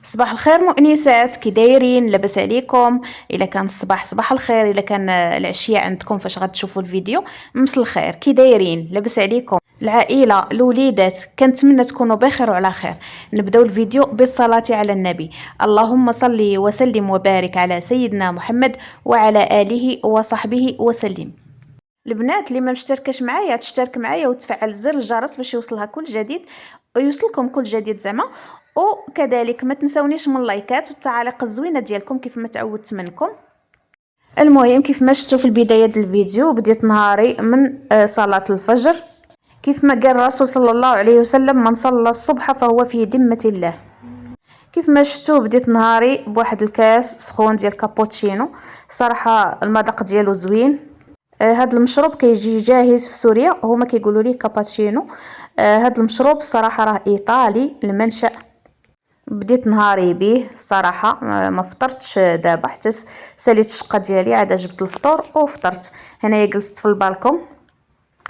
صباح الخير مؤنسات، كي دايرين؟ لاباس عليكم؟ الا كان الصباح صباح الخير، الا كان العشيه عندكم فاش غتشوفوا الفيديو مس الخير. كي دايرين؟ لاباس عليكم العائله الوليدات؟ كنتمنى تكونوا بخير وعلى خير. نبداو الفيديو بالصلاه على النبي. اللهم صل وسلم وبارك على سيدنا محمد وعلى اله وصحبه وسلم. البنات اللي ما مشتركاش معايا تشترك معايا وتفعل زر الجرس باش يوصلها كل جديد ويوصلكم كل جديد زعما. وكذلك ما تنسونيش من اللايكات والتعاليق الزوينه ديالكم كيف ما تعودت منكم. المهم كيف ما شفتوا في البدايه ديال الفيديو بديت نهاري من صلاه الفجر، كيف ما قال الرسول صلى الله عليه وسلم: من صلى الصبح فهو في ذمه الله. كيف ما شفتوا بديت نهاري بواحد الكاس سخون ديال كابوتشينو. صراحه المذاق ديالو زوين. هاد المشروب كيجي جاهز في سوريا، هما كيقولوا ليه كاباتشينو. هاد المشروب الصراحه راه ايطالي المنشأ. بديت نهاري به الصراحه، ما فطرتش دابا حتى ساليت الشقه ديالي، عاد جبت الفطور وفطرت. هنايا جلست في البالكون.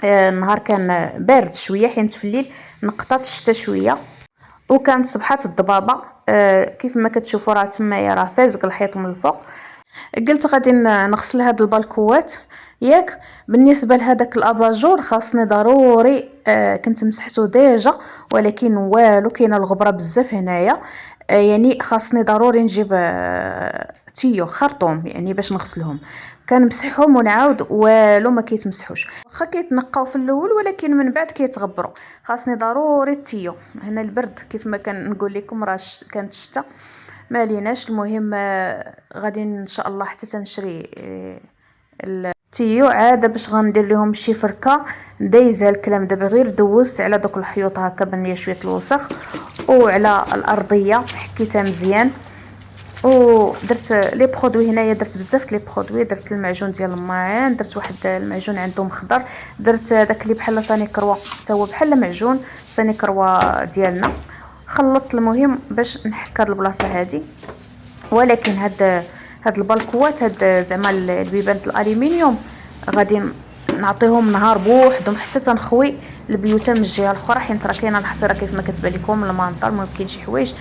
النهار كان بارد شويه حيت في الليل نقطات الشتا شويه، وكانت صبحات الضبابه. كيف ما كتشوفوا راه تمايا راه فازق الحيط من الفوق. قلت غادي نغسل هاد البالكوات ياك. بالنسبه لهداك الاباجور خاصني ضروري، كنت مسحته ديجا ولكن والو، كاينه الغبره بزاف هنايا. يعني خاصني ضروري نجيب تيو خرطوم يعني باش نغسلهم. كنمسحهم ونعاود والو ما كيتمسحوش، واخا كيتنقاو في الاول ولكن من بعد كيتغبروا. خاصني ضروري التيو. هنا البرد كيف ما كنقول لكم راه كانت الشتا ما ليناش. المهم غادي ان شاء الله حتى تنشري التيو عاد باش غندير لهم شي فركه دايزها الكلام. دابا غير دوزت على دوك الحيوط هكا بان ليا شويه الوسخ، وعلى الارضيه حكيتها مزيان، ودرت لي برودوي. هنايا درت بزاف لي برودوي. درت المعجون ديال الماعن، درت واحد المعجون عندهم خضر، درت داك اللي بحال صاني كروه حتى هو بحال معجون صاني كروه ديالنا. خلطت المهم باش نحك هاد البلاصه هادي. ولكن هاد البالكوات، هاد زعما البيبان الالومنيوم غادي نعطيهم نهار بوحدهم حتى تنخوي البيوت من الجهه الاخرى، حيت راه كاينه الحصيره كيف ما كتبان لكم المنطر. ممكن شي حوايج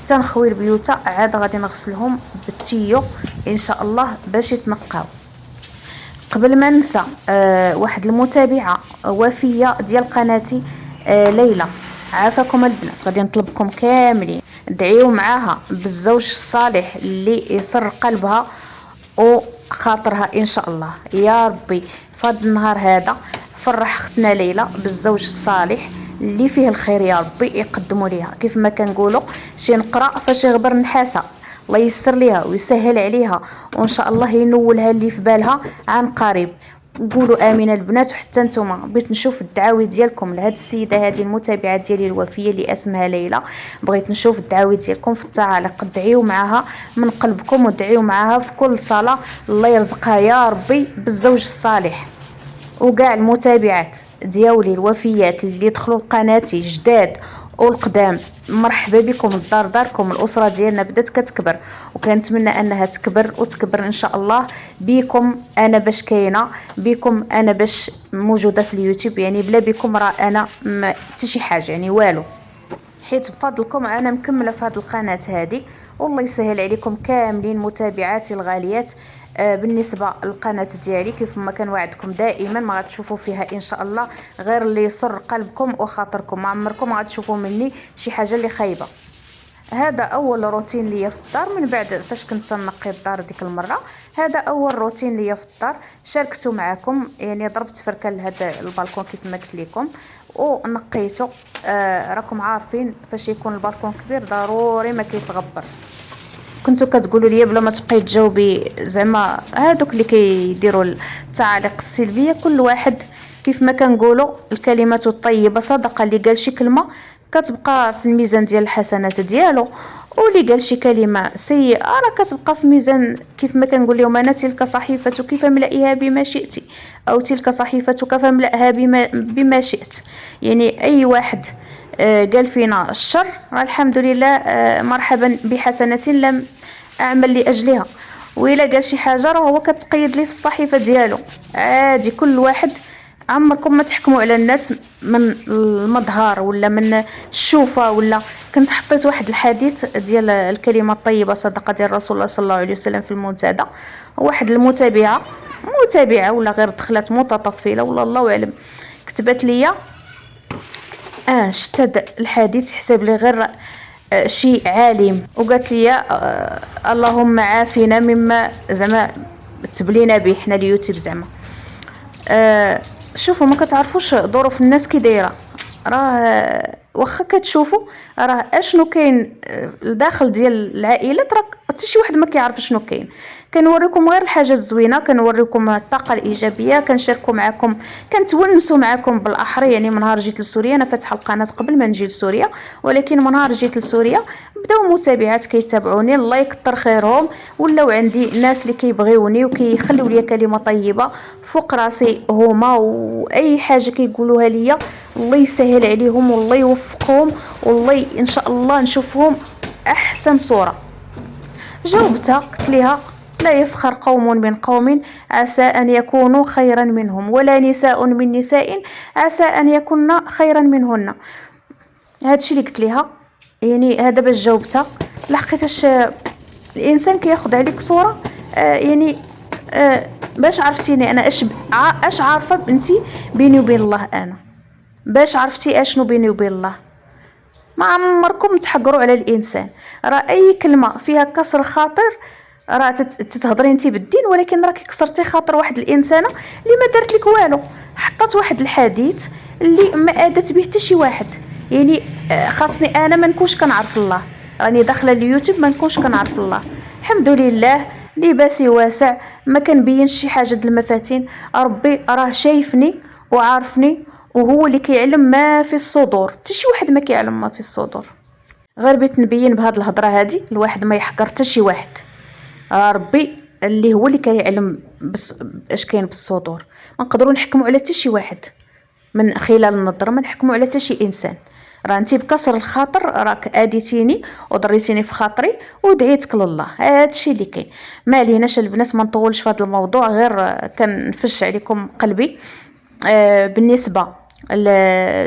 تنخوي البيوت عاد غادي نغسلهم بالتيو ان شاء الله باش يتنقاو. قبل ما ننسى، واحد المتابعه وفيه ديال قناتي، ليلى، عافاكم البنات، غادي نطلبكم كاملين دعيو معاها بالزوج الصالح اللي يسر قلبها وخاطرها ان شاء الله يا ربي. فهاد النهار هذا فرح اختنا ليلى بالزوج الصالح اللي فيه الخير يا ربي يقدموا ليها. كيف ما كنقولوا شي نقرا فاش يغبر نحاسه، الله يسر ليها ويسهل عليها وان شاء الله ينولها اللي في بالها عن قريب. قولوا امين البنات. وحتى نتوما بغيت نشوف الدعاوي ديالكم لهاد السيده هذه المتابعه ديالي الوفيه اللي اسمها ليلى. بغيت نشوف الدعاوي ديالكم في التعاليق، دعيو معها من قلبكم ودعيو معها في كل صلاه، الله يرزقها يا ربي بالزوج الصالح. وكاع المتابعات ديالي الوفيات اللي دخلوا لقناتي جداد والقدام، مرحبا بكم الدار داركم. الاسره ديالنا بدات كتكبر وكنتمنى انها تكبر وتكبر ان شاء الله. بكم انا باش كاينه، بكم انا باش موجوده في اليوتيوب. يعني بلا بكم راه انا حتى شي حاجه يعني والو، حيت بفضلكم انا مكمله في هذه القناه هذه. والله يسهل عليكم كاملين متابعاتي الغاليات. بالنسبه للقناه ديالي كيف ما كنوعدكم دائما ما غتشوفوا فيها ان شاء الله غير اللي يسر قلبكم وخاطركم. ما عمركم غتشوفوا مني شي حاجه اللي خايبه. هذا اول روتين ليا في الدار من بعد فاش كنت تنقي الدار ديك المره. هذا اول روتين ليا في الدار شاركته معكم. يعني ضربت فركه لهذا البالكون كيف ما قلت لكم ونقيته. راكم عارفين فاش يكون البالكون كبير ضروري ما كيتغبر. كنتو كتقولوا لي بلا ما تبقاي تجاوبي زعما هادوك اللي كيديروا التعاليق السلبيه، كل واحد كيف ما كنقولوا الكلمات الطيبه صدقه. اللي قال شي كلمه كتبقى في الميزان ديال الحسنات ديالو، واللي قال شي كلمه سيئه راه كتبقى في ميزان. كيف ما كنقول لهم انا تلك صحيفتك فاملئها بما شئت، او تلك صحيفتك فاملئها بما شئت. يعني اي واحد قال فينا الشر الحمد لله، مرحبا بحسنة لم أعمل لأجلها. وإلا قال شي حاجة راه هو كتقيد ليه في الصحيفة ديالو عادي. كل واحد، عمركم ما تحكموا على الناس من المظهر ولا من الشوفة. ولا كنت حطيت واحد الحديث ديال الكلمة الطيبة صدقة ديال رسول الله صلى الله عليه وسلم في المنتدى. واحد المتابعة ولا غير دخلت متطفلة ولا الله أعلم كتبت ليا شتد الحديث حسب لي غير شي عالم، وقالت لي اللهم عافنا مما زعما تبلينا به حنا اليوتيوب. زعما شوفوا ما كتعرفوش ظروف الناس كي دايره. راه واخا كتشوفوا راه اشنو كاين الداخل ديال العائلات، راه حتى شي واحد ما كيعرف شنو كاين. كنوريكم غير الحاجه الزوينه، كنوريكم الطاقه الايجابيه، كنشاركوا معكم، كنتونسوا معكم بالاحرى. يعني من نهار جيت لسوريا، انا فاتحه القناه قبل ما نجي لسوريا، ولكن من نهار جيت لسوريا بداو متابعات كيتابعوني، الله يكثر خيرهم، ولاو عندي ناس اللي كيبغيوني وكيخليو لي كلمه طيبه فوق راسي هما، واي حاجه كيقولوها ليا الله يسهل عليهم والله يوفقهم، والله ان شاء الله نشوفهم احسن صوره. جاوبتها قلت لها لا يسخر قوم من قوم عسى أن يكونوا خيرا منهم، ولا نساء من نساء عسى أن يكون خيرا منهن. هادشي اللي قلت لها. يعني هذا باش جاوبتها، لحقيتاش الانسان كياخذ عليك صوره يعني باش عرفتيني انا اش عارفه بنتي بيني وبين الله. انا باش عرفتي اشنو بيني وبين الله؟ ما عمركم تحقروا على الانسان. راه اي كلمه فيها كسر خاطر راه تتهضري انت بالدين، ولكن راكي كسرتي خاطر واحد الانسانه اللي ما دارت لك والو، حطت واحد الحديث اللي ما ادت به حتى شي واحد. يعني خاصني انا ما نكونش كنعرف الله، راني داخله اليوتيوب ما نكونش كنعرف الله. الحمد لله لباسي واسع، ما كنبينش شي حاجه د المفاتين، ربي راه شايفني وعارفني، وهو اللي كيعلم ما في الصدور، حتى شي واحد ما كيعلم ما في الصدور. غير بغيت نبين بهاد الهضره هادي الواحد ما يحقر حتى شي واحد، ربي اللي هو اللي كيعلم بس اش كاين بالصدور. ما نقدروا نحكموا على حتى شي واحد من خلال النظر، ما نحكموا على حتى شي انسان. راه انت بكسر الخاطر راك اديتيني وضريتيني في خاطري ودعيتك لله، هادشي اللي كاين. ما عليناش البنات، ما نطولش في هذا الموضوع، غير كنفش عليكم قلبي. بالنسبه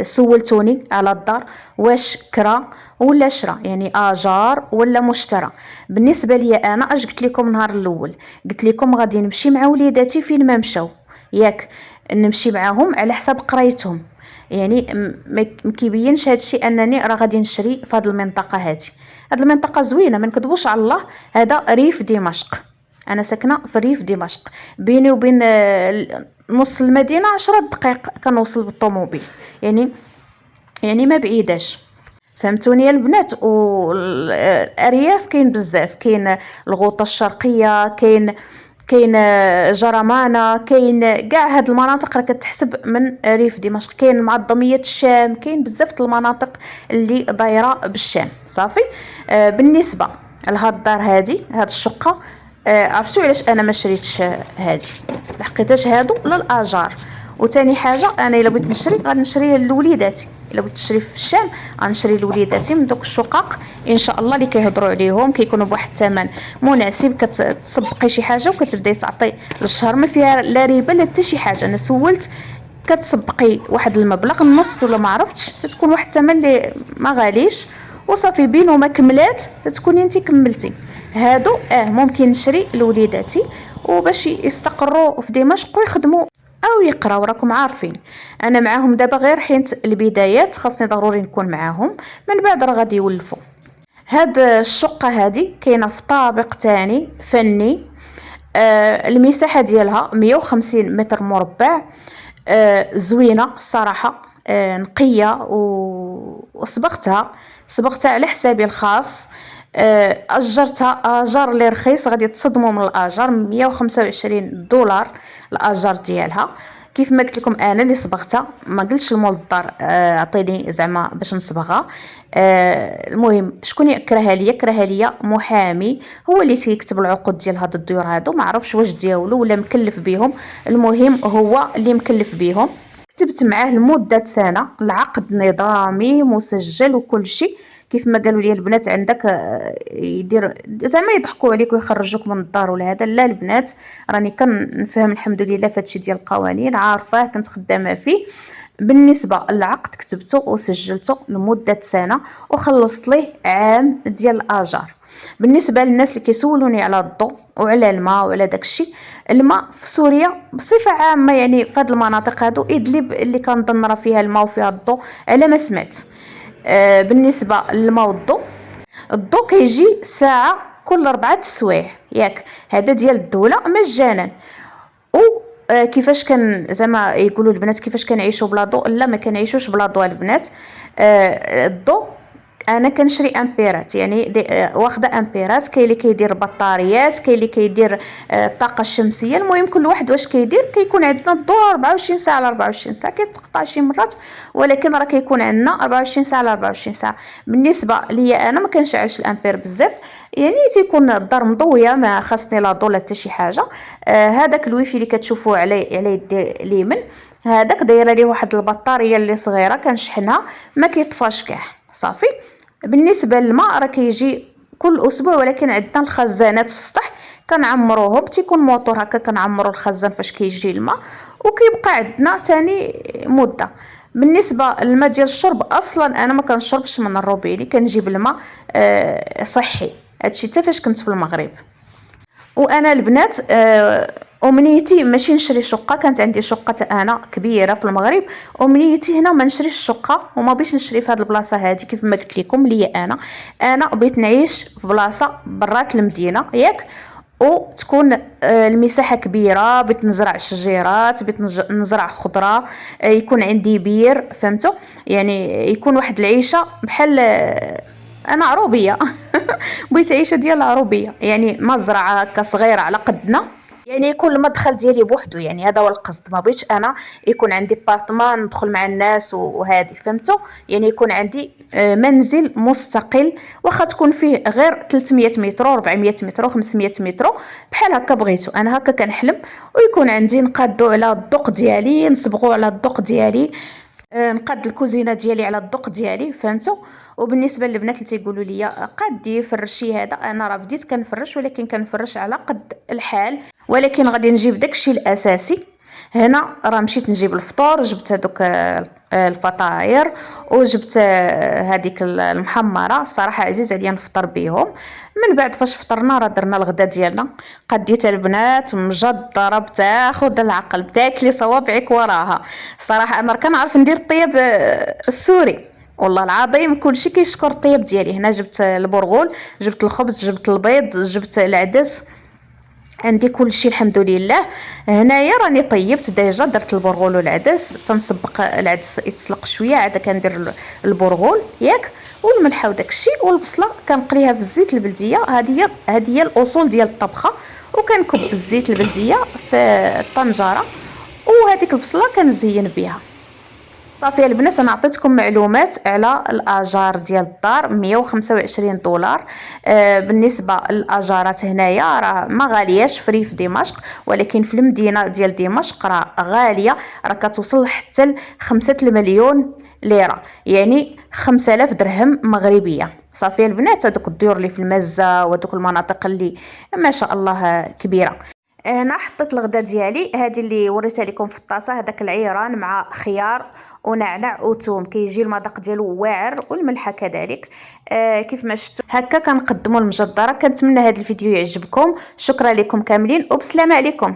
سولتوني على الدار واش كرا ولا شرا، يعني اجار ولا مشترى. بالنسبه لي انا اش قلت لكم نهار الاول، قلت لكم غادي نمشي مع وليداتي فين ما مشاو، ياك نمشي معاهم على حساب قرايتهم. يعني ما كيبينش هادشي انني راه غادي نشري في هذه المنطقه هذه. هذه المنطقه زوينه ما نكذبوش على الله، هذا ريف دمشق، انا ساكنه في ريف دمشق، بيني وبين نص المدينه 10 دقائق كنوصل بالطوموبيل، يعني ما بعيداش. فهمتوني يا البنات؟ والارياف كاين بزاف، كاين الغوطه الشرقيه، كاين جرمانه، كاين كاع هاد المناطق راه كتحسب من ريف دمشق، كاين معظميه الشام، كاين بزاف المناطق اللي دايره بالشام. صافي. بالنسبه لهاد الدار هادي، هاد الشقه، عرفتوا علاش انا ما شريتش هادي؟ لحقيتاش هادو للاجار. وثاني حاجه انا الا بغيت نشري غادي نشريها لوليداتي، الا بغيت نشري في الشام غنشري لوليداتي من دوك الشقق ان شاء الله اللي كيهضروا عليهم، كيكونوا بواحد الثمن مناسب، كتسبقي شي حاجه وكتبداي تعطي للشهر، ما فيها لا ربا لا حتى شي حاجه. انا سولت كتسبقي واحد المبلغ النص ولا ما عرفتش، تتكون واحد الثمن اللي ما غاليش وصافي، بين وما كملات تتكوني انت كملتي. هادو ممكن نشري لوليداتي وباش يستقروا في دمشق ويخدموا او يقراو. راكم عارفين انا معاهم دابا غير حيت البدايات، خاصني ضروري نكون معاهم، من بعد راه غادي يولفوا. هاد الشقه هادي كاينه في طابق ثاني فني. المساحه ديالها 150 متر مربع. زوينه الصراحه، نقيه وصبغتها على حسابي الخاص. اجرتها اجار اللي رخيص، غادي تصدموا من الاجار، $125 الاجار ديالها. كيف ما قلت لكم انا اللي صبغتها، ما قلتش المول الدار عطيني زعما باش نصبغها. المهم شكون يكرهها ليا؟ كرهها ليا محامي، هو اللي تيكتب العقود ديال هاد الديور هادو، ما عرفش واش ديالو ولا مكلف بهم، المهم هو اللي مكلف بهم. كتبت معاه لمده سنه، العقد نظامي مسجل وكل شيء. كيف ما قالوا لي البنات عندك يدير زعما يضحكوا عليك ويخرجوك من الدار ولا هذا، لا البنات راني كنفهم الحمد لله فهادشي ديال القوانين، عارفاه كنت خدامه فيه. بالنسبه للعقد كتبته وسجلته لمده سنه وخلصت ليه عام ديال الاجار. بالنسبه للناس اللي كيسولوني على الضوء وعلى الماء وعلى داكشي، الماء في سوريا بصفه عامه يعني في هذه المناطق هادو ادلب اللي كنظن راه فيها الماء وفيها الضوء على ما سمعت. بالنسبه للماء والضوء، الضوء كيجي ساعه كل 4 سوايع، ياك هذا ديال الدوله مجانا. و كيفاش كان زعما يقولوا البنات كيفاش كنعيشوا بلا ضوء؟ لا ما كنعيشوش بلا ضوء البنات. الضوء انا كنشري امبيرات، يعني واخده امبيرات. كاين اللي كيدير بطاريات، كاين اللي كيدير الطاقه الشمسيه. المهم كل واحد واش كيدير. كيكون عندنا الضوء 24 ساعه على 24 ساعه، كيتقطع شي مرات، ولكن راه كيكون عندنا 24 ساعه على 24 ساعه. بالنسبه ليا انا ما كنشعلش الامبير بزاف، يعني تيكون الدار مضويه، ما خاصني لا ضو لا حتى شي حاجه. هذاك الويفي اللي كتشوفوه على يدي اليمين، هذاك دايره ليه واحد البطاريه اللي صغيره كنشحنها ما كيطفاش كاع صافي. بالنسبه للماء راه كيجي كل اسبوع، ولكن عندنا الخزانات في السطح كنعمروهم. تيكون موطور هكا كنعمرو الخزان فاش كيجي الماء، وكيبقى عندنا تاني مده. بالنسبه للماء ديال الشرب، اصلا انا ما كنشربش من الروبيني، كنجيب الماء صحي. هادشي حتى فاش كنت في المغرب. وانا البنات امنيتي ماشي نشري شقه. كانت عندي شقه انا كبيره في المغرب. امنيتي هنا ما نشريش شقه، وما بيش نشري في هذه البلاصه هذه. كيف ما قلت لكم ليا انا بغيت نعيش في بلاصه برات المدينه ياك، وتكون المساحه كبيره. بغيت نزرع شجيرات، بغيت نزرع خضره، يكون عندي بير، فهمتوا؟ يعني يكون واحد العيشه بحال انا عروبيه. بغيت عيشه ديال العروبيه، يعني مزرعه هكا صغيره على قدنا، يعني يكون المدخل ديالي بوحدو. يعني هذا هو القصد. ما بغيتش انا يكون عندي بارطمان ندخل مع الناس وهذه، فهمتوا؟ يعني يكون عندي منزل مستقل، واخا تكون فيه غير 300 متر 400 متر 500 متر بحال هكا بغيتو. انا هكا كنحلم، ويكون عندي نقادو على الذوق ديالي، نصبغوا على الذوق ديالي، نقاد الكوزينه ديالي على الذوق ديالي، فهمتوا؟ وبالنسبه للبنات اللي تيقولوا لي قادي فرشي هذا، انا راه بديت كنفرش، ولكن كنفرش على قد الحال. ولكن غادي نجيب داكشي الاساسي. هنا راه مشيت نجيب الفطور، جبت هذوك الفطاير، وجبت هذيك المحمره. صراحه عزيز عليا نفطر بهم. من بعد فاش فطرنا راه درنا الغدا ديالنا. قديت البنات مجدره بتاخد العقل، بتاكلي صوابعك وراها. صراحه انا كنعرف ندير الطياب السوري، والله العظيم كلشي كيشكر الطياب ديالي. هنا جبت البرغول، جبت الخبز، جبت البيض، جبت العدس، عندي كل شيء الحمد لله. هنايا راني طيبت ديجا، درت البرغول والعدس. تنسبق العدس يتسلق شويه، عاد كندير البرغول ياك، والملحه وداك الشيء، والبصله كنقليها في الزيت البلديه. هذه هي الاصول ديال الطبخه. وكنكب الزيت البلديه في الطنجره، وهذيك البصله كنزين بها. صافي البنات، انا عطيتكم معلومات على الاجار ديال الدار. 125 دولار. بالنسبه للاجارات هنايا راه ما غالياش، فري في دمشق، ولكن في المدينه ديال دمشق راه غاليه، راه كتوصل حتى ل 5 مليون ليره، يعني 5000 درهم مغربيه. صافي البنات، هذوك الديور اللي في المزه وهذوك المناطق اللي ما شاء الله كبيره. انا حطيت الغدا ديالي، هذه اللي وريتها لكم في الطاسه، هذاك العيران مع خيار ونعناع وثوم، كيجي المذاق ديالو واعر، والملحه كذلك. كيف ما شفتوا هكا كنقدموا المجدره. كنتمنى هذا الفيديو يعجبكم. شكرا لكم كاملين، وبسلامه عليكم.